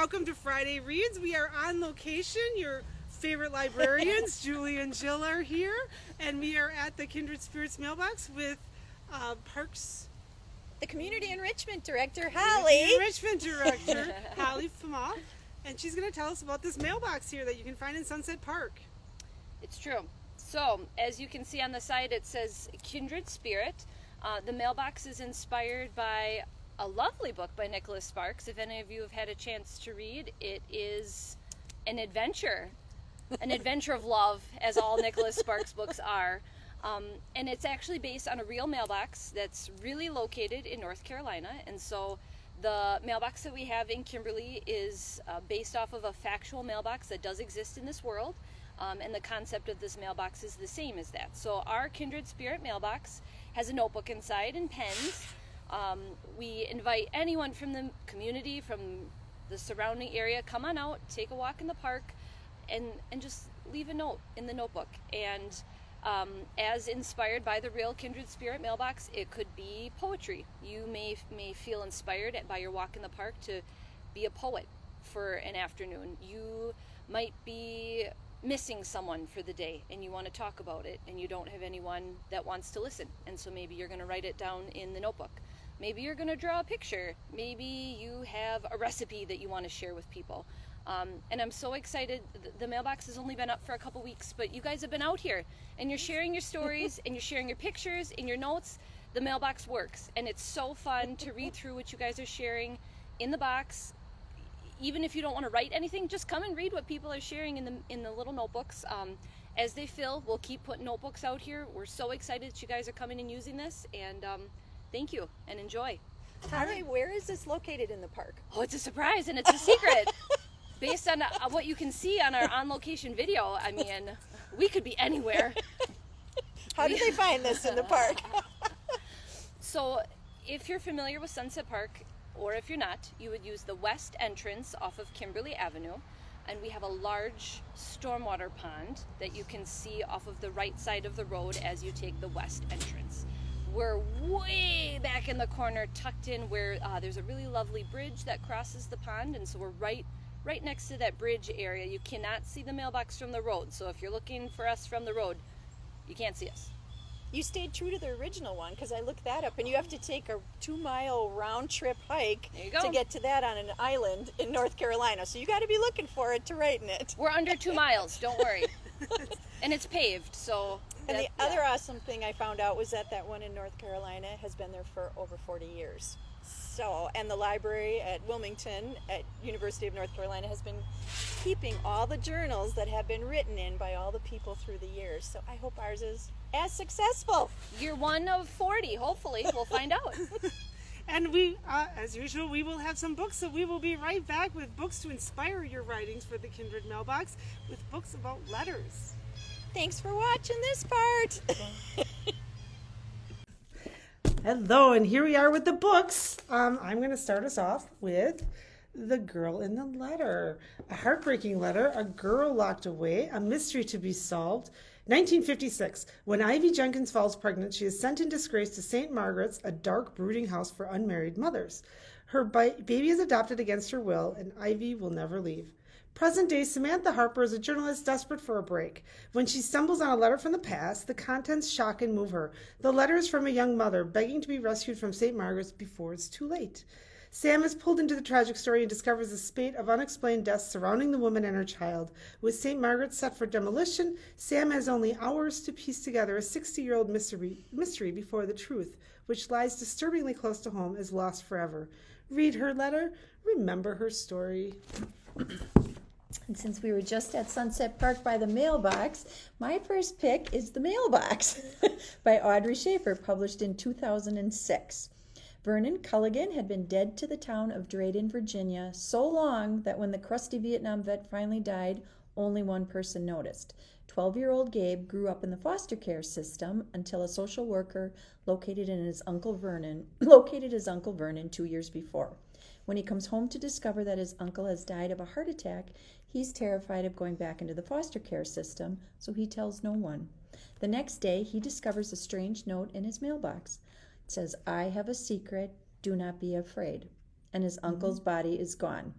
welcome to Friday Reads. We are on location. Your favorite librarians, Julie and Jill, are here, and we are at the Kindred Spirits Mailbox with Parks... The Community Enrichment Director, Holly. Enrichment Director, Holly Femal, and she's going to tell us about this mailbox here that you can find in Sunset Park. It's true. So, as you can see on the side, it says Kindred Spirit. The mailbox is inspired by a lovely book by Nicholas Sparks. If any of you have had a chance to read, it is an adventure of love, as all Nicholas Sparks books are. And it's actually based on a real mailbox that's really located in North Carolina. And so the mailbox that we have in Kimberly is based off of a factual mailbox that does exist in this world. And the concept of this mailbox is the same as that. So our Kindred Spirit mailbox has a notebook inside and pens. We invite anyone from the community, from the surrounding area, come on out, take a walk in the park, and just leave a note in the notebook. And as inspired by the real Kindred Spirit mailbox, it could be poetry. You may feel inspired by your walk in the park to be a poet for an afternoon. You might be missing someone for the day and you want to talk about it and you don't have anyone that wants to listen, and so maybe you're going to write it down in the notebook. Maybe you're going to draw a picture. Maybe you have a recipe that you want to share with people. And I'm so excited. The mailbox has only been up for a couple weeks, but you guys have been out here and you're sharing your stories and you're sharing your pictures and your notes. The mailbox works, and it's so fun to read through what you guys are sharing in the box. Even if you don't want to write anything, just come and read what people are sharing in the little notebooks. As they fill, we'll keep putting notebooks out here. We're so excited that you guys are coming and using this, and thank you and enjoy. Holly, where is this located in the park? Oh, it's a surprise and it's a secret. Based on what you can see on our on-location video, I mean, we could be anywhere. How did they find this in the park? So, if you're familiar with Sunset Park, or if you're not, you would use the west entrance off of Kimberly Avenue, and we have a large stormwater pond that you can see off of the right side of the road as you take the west entrance. We're way back in the corner, tucked in where there's a really lovely bridge that crosses the pond, and so we're right next to that bridge area. You cannot see the mailbox from the road, so if you're looking for us from the road, you can't see us. You stayed true to the original one, because I looked that up, and you have to take a 2-mile round-trip hike to get to that on an island in North Carolina. So you got to be looking for it to write in it. We're under 2 miles, don't worry. And it's paved, so... And the other awesome thing I found out was that one in North Carolina has been there for over 40 years. So, and the library at Wilmington at University of North Carolina has been keeping all the journals that have been written in by all the people through the years. So I hope ours is as successful. You're one of 40, hopefully. We'll find out. And we, as usual, we will have some books, so we will be right back with books to inspire your writings for the Kindred Mailbox, with books about letters. Thanks for watching this part. Hello, and here we are with the books. I'm going to start us off with The Girl in the Letter. A heartbreaking letter, a girl locked away, a mystery to be solved. 1956, when Ivy Jenkins falls pregnant, she is sent in disgrace to St. Margaret's, a dark, brooding house for unmarried mothers. Her baby is adopted against her will, and Ivy will never leave. Present-day Samantha Harper is a journalist desperate for a break. When she stumbles on a letter from the past, the contents shock and move her. The letter is from a young mother begging to be rescued from St. Margaret's before it's too late. Sam is pulled into the tragic story and discovers a spate of unexplained deaths surrounding the woman and her child. With St. Margaret's set for demolition, Sam has only hours to piece together a 60-year-old mystery before the truth, which lies disturbingly close to home, is lost forever. Read her letter, remember her story. And since we were just at Sunset Park by the Mailbox, my first pick is The Mailbox by Audrey Schaefer, published in 2006. Vernon Culligan had been dead to the town of Drayton, Virginia, so long that when the crusty Vietnam vet finally died, only one person noticed. 12-year-old Gabe grew up in the foster care system until a social worker located his Uncle Vernon 2 years before. When he comes home to discover that his uncle has died of a heart attack, he's terrified of going back into the foster care system, so he tells no one. The next day, he discovers a strange note in his mailbox. It says, "I have a secret, do not be afraid." And his uncle's body is gone.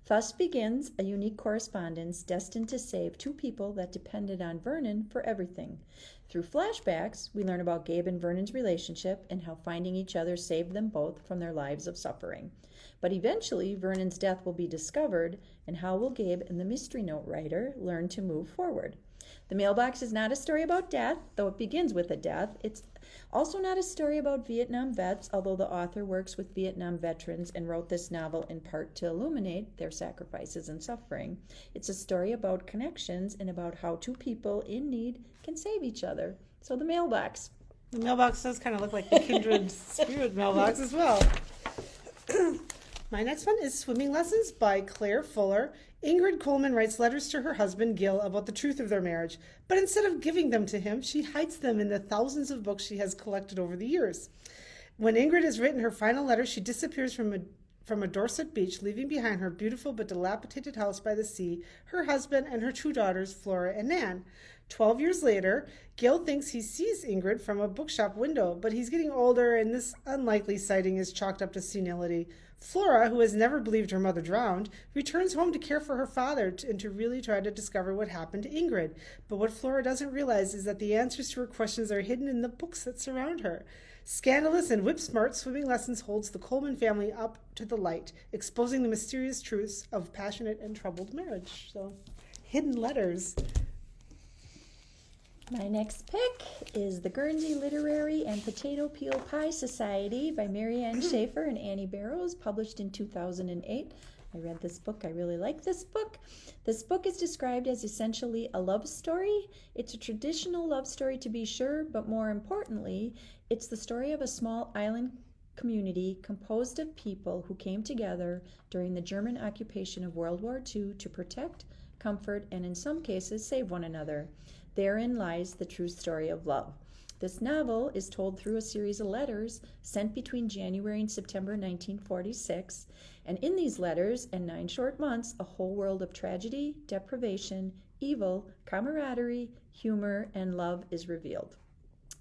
Thus begins a unique correspondence destined to save two people that depended on Vernon for everything. Through flashbacks, we learn about Gabe and Vernon's relationship and how finding each other saved them both from their lives of suffering. But eventually, Vernon's death will be discovered, and how will Gabe and the mystery note writer learn to move forward? The Mailbox is not a story about death, though it begins with a death. It's also not a story about Vietnam vets, although the author works with Vietnam veterans and wrote this novel in part to illuminate their sacrifices and suffering. It's a story about connections and about how two people in need can save each other. So the Mailbox. The mailbox does kind of look like the Kindred Spirit mailbox as well. My next one is Swimming Lessons by Claire Fuller. Ingrid Coleman writes letters to her husband, Gil, about the truth of their marriage, but instead of giving them to him, she hides them in the thousands of books she has collected over the years. When Ingrid has written her final letter, she disappears from a Dorset beach, leaving behind her beautiful but dilapidated house by the sea, her husband, and her two daughters, Flora and Nan. 12 years later, Gil thinks he sees Ingrid from a bookshop window, but he's getting older, and this unlikely sighting is chalked up to senility. Flora, who has never believed her mother drowned, returns home to care for her father and to really try to discover what happened to Ingrid. But what Flora doesn't realize is that the answers to her questions are hidden in the books that surround her. Scandalous and whip-smart, Swimming Lessons holds the Coleman family up to the light, exposing the mysterious truths of passionate and troubled marriage. So, hidden letters. My next pick is The Guernsey Literary and Potato Peel Pie Society by Marianne Schaefer and Annie Barrows, published in 2008. I read this book. I really like this book. This book is described as essentially a love story. It's a traditional love story, to be sure, but more importantly, it's the story of a small island community composed of people who came together during the German occupation of World War II to protect, comfort, and in some cases save one another. Therein lies the true story of love. This novel is told through a series of letters sent between January and September 1946, and in these letters and 9 short months, a whole world of tragedy, deprivation, evil, camaraderie, humor, and love is revealed.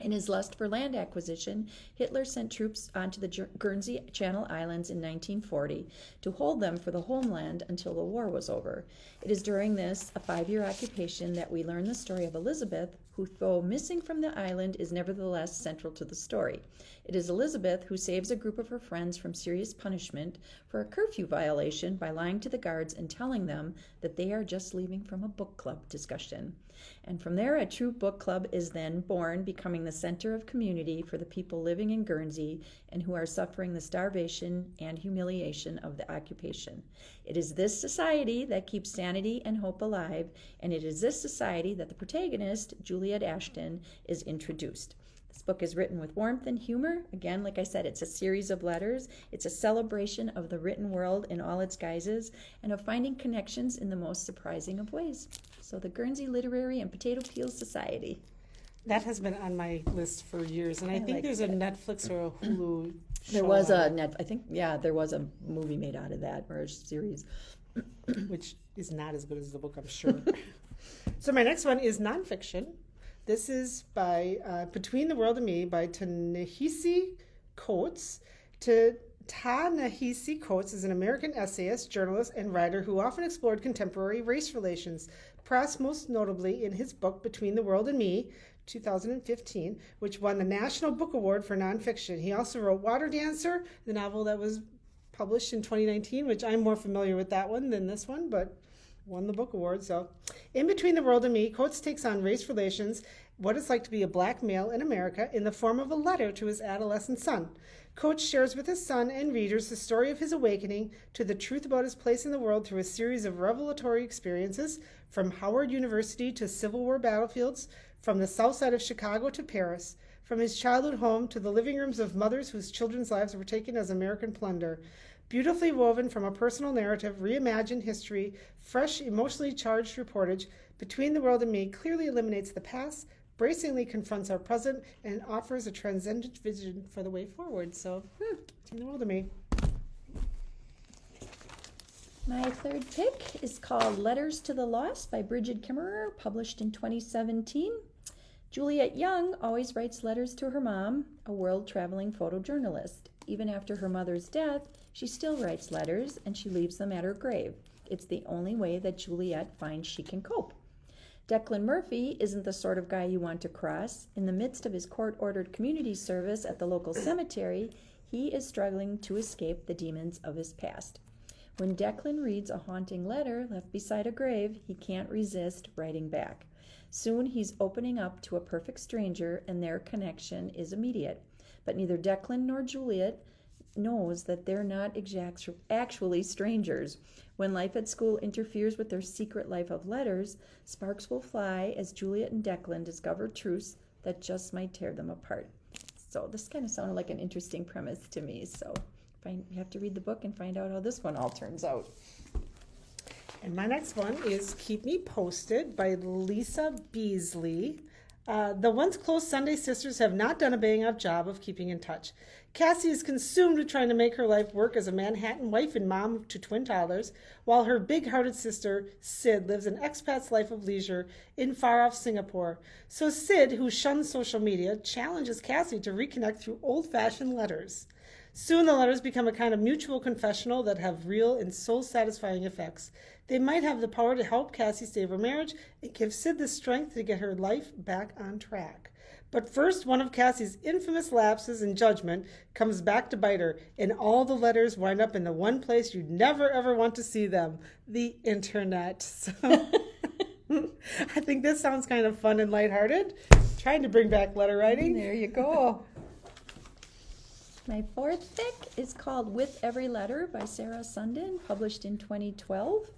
In his lust for land acquisition, Hitler sent troops onto the Guernsey Channel Islands in 1940 to hold them for the homeland until the war was over. It is during this, a 5-year occupation, that we learn the story of Elizabeth, who, though missing from the island, is nevertheless central to the story. It is Elizabeth who saves a group of her friends from serious punishment for a curfew violation by lying to the guards and telling them that they are just leaving from a book club discussion. And from there, a true book club is then born, becoming the center of community for the people living in Guernsey and who are suffering the starvation and humiliation of the occupation. It is this society that keeps sanity and hope alive, and it is this society that the protagonist, Juliet Ashton, is introduced. This book is written with warmth and humor. Again, like I said, it's a series of letters. It's a celebration of the written world in all its guises and of finding connections in the most surprising of ways. So the Guernsey Literary and Potato Peel Society. That has been on my list for years, and I think like there's a Netflix or a Hulu show There was on a I think, yeah, there was a movie made out of that, or a series. it, which is not as good as the book, I'm sure. So my next one is nonfiction. This is by Between the World and Me by Ta-Nehisi Coates. Ta-Nehisi Coates is an American essayist, journalist, and writer who often explored contemporary race relations, perhaps most notably in his book Between the World and Me, 2015, which won the National Book Award for Nonfiction. He also wrote Water Dancer, the novel that was published in 2019, which I'm more familiar with that one than this one, but won the book award. So in Between the World and Me, Coates takes on race relations, what it's like to be a black male in America, in the form of a letter to his adolescent son. Coates shares with his son and readers the story of his awakening to the truth about his place in the world through a series of revelatory experiences, from Howard University to Civil War battlefields, from the south side of Chicago to Paris, from his childhood home to the living rooms of mothers whose children's lives were taken as American plunder. Beautifully woven from a personal narrative, reimagined history, fresh, emotionally charged reportage, Between the World and Me clearly eliminates the past, bracingly confronts our present, and offers a transcendent vision for the way forward. So, Between the World and Me. My third pick is called Letters to the Lost by Bridget Kimmerer, published in 2017. Juliet Young always writes letters to her mom, a world-traveling photojournalist. Even after her mother's death, she still writes letters, and she leaves them at her grave. It's the only way that Juliet finds she can cope. Declan Murphy isn't the sort of guy you want to cross. In the midst of his court-ordered community service at the local cemetery, he is struggling to escape the demons of his past. When Declan reads a haunting letter left beside a grave, he can't resist writing back. Soon he's opening up to a perfect stranger, and their connection is immediate. But neither Declan nor Juliet knows that they're not actually strangers. When life at school interferes with their secret life of letters, sparks will fly as Juliet and Declan discover truths that just might tear them apart. So this kind of sounded like an interesting premise to me. So you have to read the book and find out how this one all turns out. And my next one is Keep Me Posted by Lisa Beasley. The once close Sunday sisters have not done a bang-up job of keeping in touch. Cassie is consumed with trying to make her life work as a Manhattan wife and mom to twin toddlers, while her big-hearted sister, Sid, lives an expat's life of leisure in far-off Singapore. So Sid, who shuns social media, challenges Cassie to reconnect through old-fashioned letters. Soon the letters become a kind of mutual confessional that have real and soul-satisfying effects. They might have the power to help Cassie save her marriage and give Sid the strength to get her life back on track. But first, one of Cassie's infamous lapses in judgment comes back to bite her, and all the letters wind up in the one place you'd never ever want to see them, the internet. So I think this sounds kind of fun and lighthearted. Trying to bring back letter writing. There you go. My fourth pick is called With Every Letter by Sarah Sundin, published in 2012.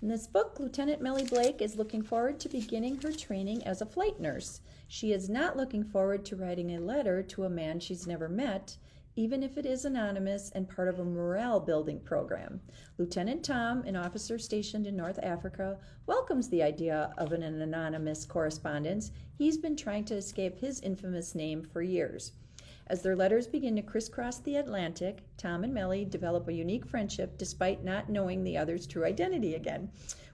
In this book, Lieutenant Millie Blake is looking forward to beginning her training as a flight nurse. She is not looking forward to writing a letter to a man she's never met, even if it is anonymous and part of a morale-building program. Lieutenant Tom, an officer stationed in North Africa, welcomes the idea of an anonymous correspondence. He's been trying to escape his infamous name for years. As their letters begin to crisscross the Atlantic, Tom and Millie develop a unique friendship despite not knowing the other's true identity again.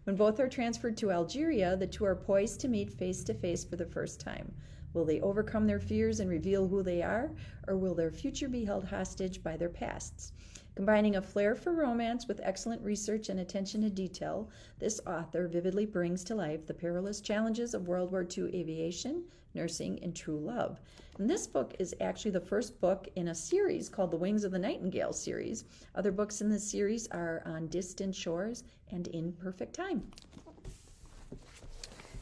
When both are transferred to Algeria, the two are poised to meet face to face for the first time. Will they overcome their fears and reveal who they are, or will their future be held hostage by their pasts? Combining a flair for romance with excellent research and attention to detail, this author vividly brings to life the perilous challenges of World War II aviation, nursing, and true love. And this book is actually the first book in a series called the Wings of the Nightingale series. Other books in this series are On Distant Shores and In Perfect Time.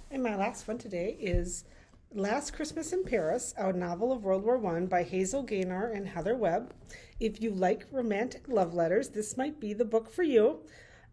And my last one today is Last Christmas in Paris, a novel of World War I by Hazel Gaynor and Heather Webb. If you like romantic love letters, this might be the book for you.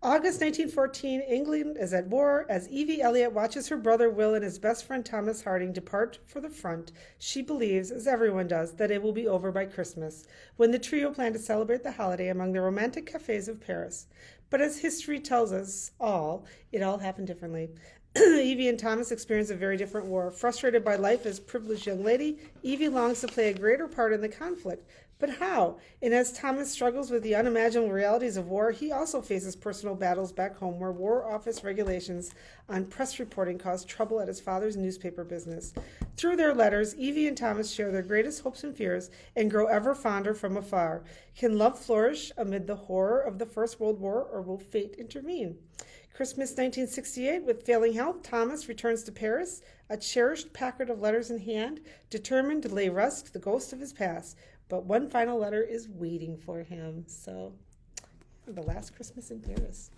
August 1914, England is at war as Evie Elliott watches her brother Will and his best friend Thomas Harding depart for the front. She believes, as everyone does, that it will be over by Christmas, when the trio plan to celebrate the holiday among the romantic cafes of Paris. But as history tells us all, it all happened differently. Evie and Thomas experience a very different war. Frustrated by life as privileged young lady, Evie longs to play a greater part in the conflict. But how? And as Thomas struggles with the unimaginable realities of war, he also faces personal battles back home where War Office regulations on press reporting cause trouble at his father's newspaper business. Through their letters, Evie and Thomas share their greatest hopes and fears and grow ever fonder from afar. Can love flourish amid the horror of the First World War, or will fate intervene? Christmas 1968, with failing health, Thomas returns to Paris, a cherished packet of letters in hand, determined to lay rest the ghost of his past. But one final letter is waiting for him. So, The Last Christmas in Paris.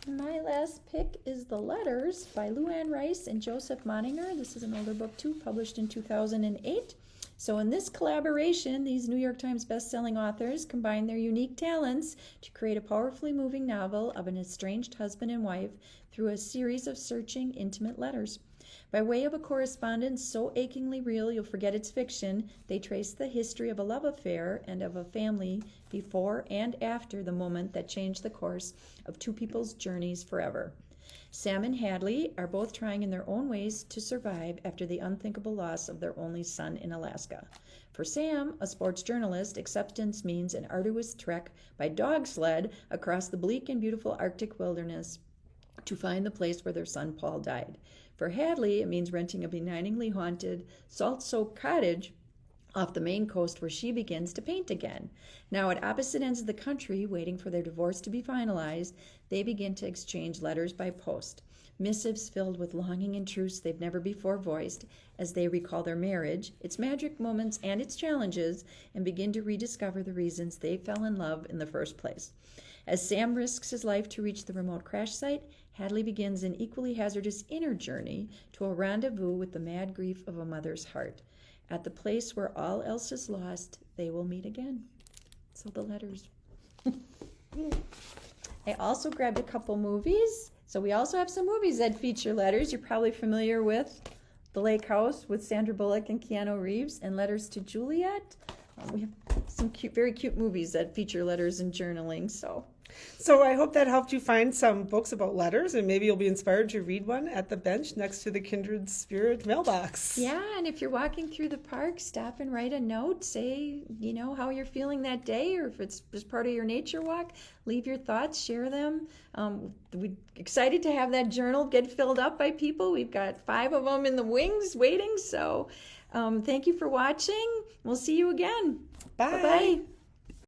My last pick is The Letters by Luann Rice and Joseph Moninger. This is an older book too, published in 2008. So in this collaboration, these New York Times bestselling authors combine their unique talents to create a powerfully moving novel of an estranged husband and wife through a series of searching, intimate letters. By way of a correspondence so achingly real you'll forget it's fiction, they trace the history of a love affair and of a family before and after the moment that changed the course of two people's journeys forever. Sam and Hadley are both trying in their own ways to survive after the unthinkable loss of their only son in Alaska. For Sam, a sports journalist, acceptance means an arduous trek by dog sled across the bleak and beautiful Arctic wilderness to find the place where their son Paul died. For Hadley, it means renting a benignly haunted, salt-soaked cottage off the Maine coast where she begins to paint again. Now, at opposite ends of the country, waiting for their divorce to be finalized, they begin to exchange letters by post. Missives filled with longing and truths they've never before voiced as they recall their marriage, its magic moments and its challenges, and begin to rediscover the reasons they fell in love in the first place. As Sam risks his life to reach the remote crash site, Hadley begins an equally hazardous inner journey to a rendezvous with the mad grief of a mother's heart. At the place where all else is lost, they will meet again. So the letters. I also grabbed a couple movies. So we also have some movies that feature letters. You're probably familiar with The Lake House with Sandra Bullock and Keanu Reeves, and Letters to Juliet. We have some very cute movies that feature letters and journaling. So I hope that helped you find some books about letters, and maybe you'll be inspired to read one at the bench next to the Kindred Spirit mailbox. Yeah, and if you're walking through the park, stop and write a note. Say, how you're feeling that day, or if it's just part of your nature walk, leave your thoughts, share them. We're excited to have that journal get filled up by people. We've got 5 of them in the wings waiting. So thank you for watching. We'll see you again. Bye. Bye-bye.